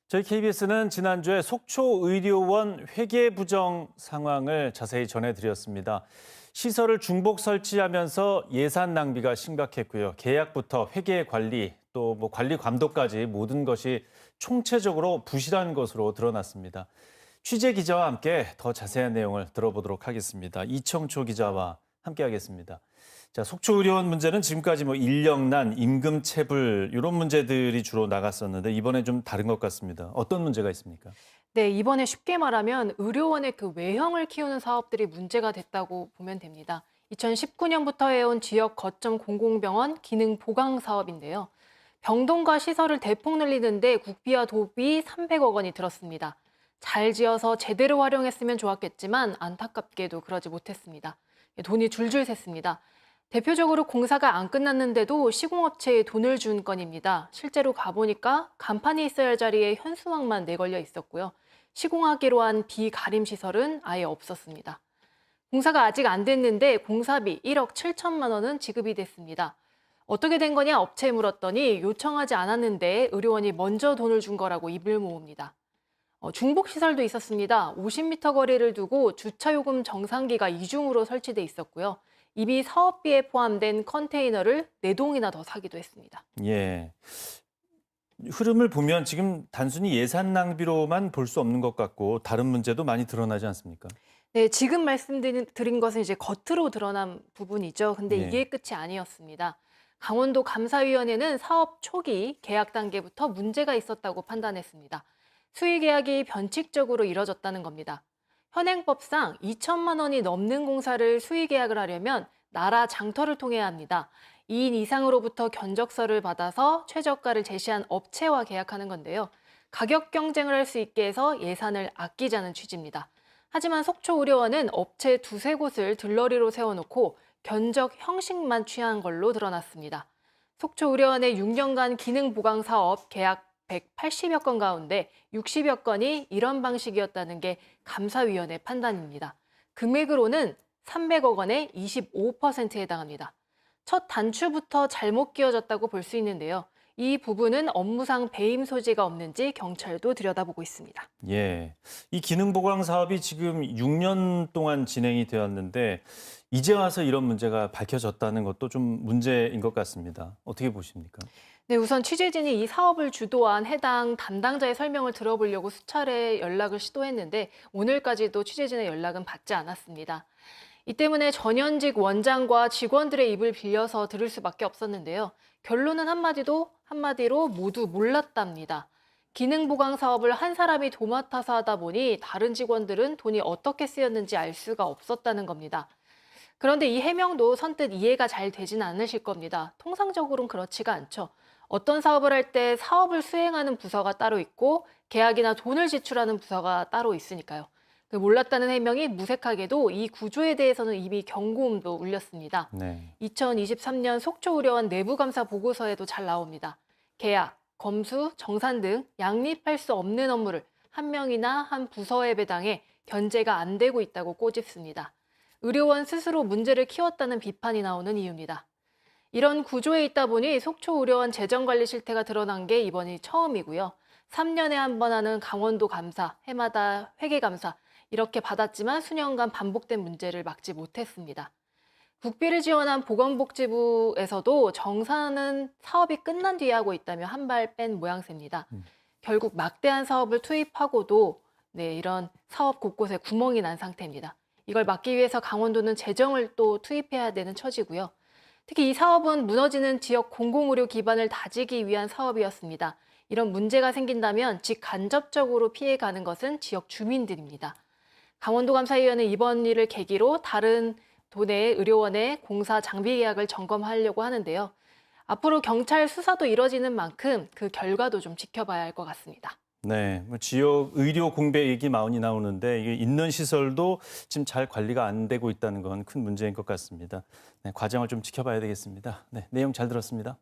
저희 KBS는 지난주에 속초의료원 회계 부정 상황을 자세히 전해드렸습니다. 시설을 중복 설치하면서 예산 낭비가 심각했고요. 계약부터 회계 관리, 또 관리 감독까지 모든 것이 총체적으로 부실한 것으로 드러났습니다. 취재 기자와 함께 더 자세한 내용을 들어보도록 하겠습니다. 이청초 기자와 함께하겠습니다. 자, 속초의료원 문제는 지금까지 인력난, 임금 체불 이런 문제들이 주로 나갔었는데 이번에 좀 다른 것 같습니다. 어떤 문제가 있습니까? 네, 이번에 쉽게 말하면 의료원의 그 외형을 키우는 사업들이 문제가 됐다고 보면 됩니다. 2019년부터 해온 지역 거점 공공병원 기능 보강 사업인데요. 병동과 시설을 대폭 늘리는데 국비와 도비 300억 원이 들었습니다. 잘 지어서 제대로 활용했으면 좋았겠지만 안타깝게도 그러지 못했습니다. 돈이 줄줄 샜습니다. 대표적으로 공사가 안 끝났는데도 시공업체에 돈을 준 건입니다. 실제로 가보니까 간판이 있어야 할 자리에 현수막만 내걸려 있었고요. 시공하기로 한 비가림 시설은 아예 없었습니다. 공사가 아직 안 됐는데 공사비 1억 7천만 원은 지급이 됐습니다. 어떻게 된 거냐 업체에 물었더니 요청하지 않았는데 의료원이 먼저 돈을 준 거라고 입을 모읍니다. 중복 시설도 있었습니다. 50m 거리를 두고 주차요금 정상기가 이중으로 설치돼 있었고요. 이미 사업비에 포함된 컨테이너를 4동이나 더 사기도 했습니다. 예. 흐름을 보면 지금 단순히 예산 낭비로만 볼 수 없는 것 같고 다른 문제도 많이 드러나지 않습니까? 네, 지금 말씀드린 것은 이제 겉으로 드러난 부분이죠. 근데 예. 이게 끝이 아니었습니다. 강원도 감사위원회는 사업 초기 계약 단계부터 문제가 있었다고 판단했습니다. 수의 계약이 변칙적으로 이뤄졌다는 겁니다. 현행법상 2천만 원이 넘는 공사를 수의 계약을 하려면 나라 장터를 통해야 합니다. 2인 이상으로부터 견적서를 받아서 최저가를 제시한 업체와 계약하는 건데요. 가격 경쟁을 할 수 있게 해서 예산을 아끼자는 취지입니다. 하지만 속초의료원은 업체 두세 곳을 들러리로 세워놓고 견적 형식만 취한 걸로 드러났습니다. 속초의료원의 6년간 기능 보강 사업 계약 180여 건 가운데 60여 건이 이런 방식이었다는 게 감사위원회 판단입니다. 금액으로는 300억 원의 25%에 해당합니다. 첫 단추부터 잘못 끼워졌다고 볼 수 있는데요. 이 부분은 업무상 배임 소지가 없는지 경찰도 들여다보고 있습니다. 예. 이 기능 보강 사업이 지금 6년 동안 진행이 되었는데 이제 와서 이런 문제가 밝혀졌다는 것도 좀 문제인 것 같습니다. 어떻게 보십니까? 네, 우선 취재진이 이 사업을 주도한 해당 담당자의 설명을 들어보려고 수차례 연락을 시도했는데 오늘까지도 취재진의 연락은 받지 않았습니다. 이 때문에 전현직 원장과 직원들의 입을 빌려서 들을 수밖에 없었는데요. 결론은 한마디로 모두 몰랐답니다. 기능 보강 사업을 한 사람이 도맡아서 하다 보니 다른 직원들은 돈이 어떻게 쓰였는지 알 수가 없었다는 겁니다. 그런데 이 해명도 선뜻 이해가 잘 되진 않으실 겁니다. 통상적으로는 그렇지가 않죠. 어떤 사업을 할 때 사업을 수행하는 부서가 따로 있고 계약이나 돈을 지출하는 부서가 따로 있으니까요. 그 몰랐다는 해명이 무색하게도 이 구조에 대해서는 이미 경고음도 울렸습니다. 네. 2023년 속초의료원 내부감사 보고서에도 잘 나옵니다. 계약, 검수, 정산 등 양립할 수 없는 업무를 한 명이나 한 부서에 배당해 견제가 안 되고 있다고 꼬집습니다. 의료원 스스로 문제를 키웠다는 비판이 나오는 이유입니다. 이런 구조에 있다 보니 속초의료원 재정관리 실태가 드러난 게 이번이 처음이고요. 3년에 한 번 하는 강원도 감사, 해마다 회계감사 이렇게 받았지만 수년간 반복된 문제를 막지 못했습니다. 국비를 지원한 보건복지부에서도 정산은 사업이 끝난 뒤에 하고 있다며 한 발 뺀 모양새입니다. 결국 막대한 사업을 투입하고도 이런 사업 곳곳에 구멍이 난 상태입니다. 이걸 막기 위해서 강원도는 재정을 또 투입해야 되는 처지고요. 특히 이 사업은 무너지는 지역 공공의료 기반을 다지기 위한 사업이었습니다. 이런 문제가 생긴다면 직간접적으로 피해가는 것은 지역 주민들입니다. 강원도감사위원회는 이번 일을 계기로 다른 도내 의료원의 공사 장비 계약을 점검하려고 하는데요. 앞으로 경찰 수사도 이뤄지는 만큼 그 결과도 좀 지켜봐야 할 것 같습니다. 네, 지역 의료 공백 얘기 많이 나오는데 이게 있는 시설도 지금 잘 관리가 안 되고 있다는 건 큰 문제인 것 같습니다. 네, 과정을 좀 지켜봐야 되겠습니다. 네, 내용 잘 들었습니다.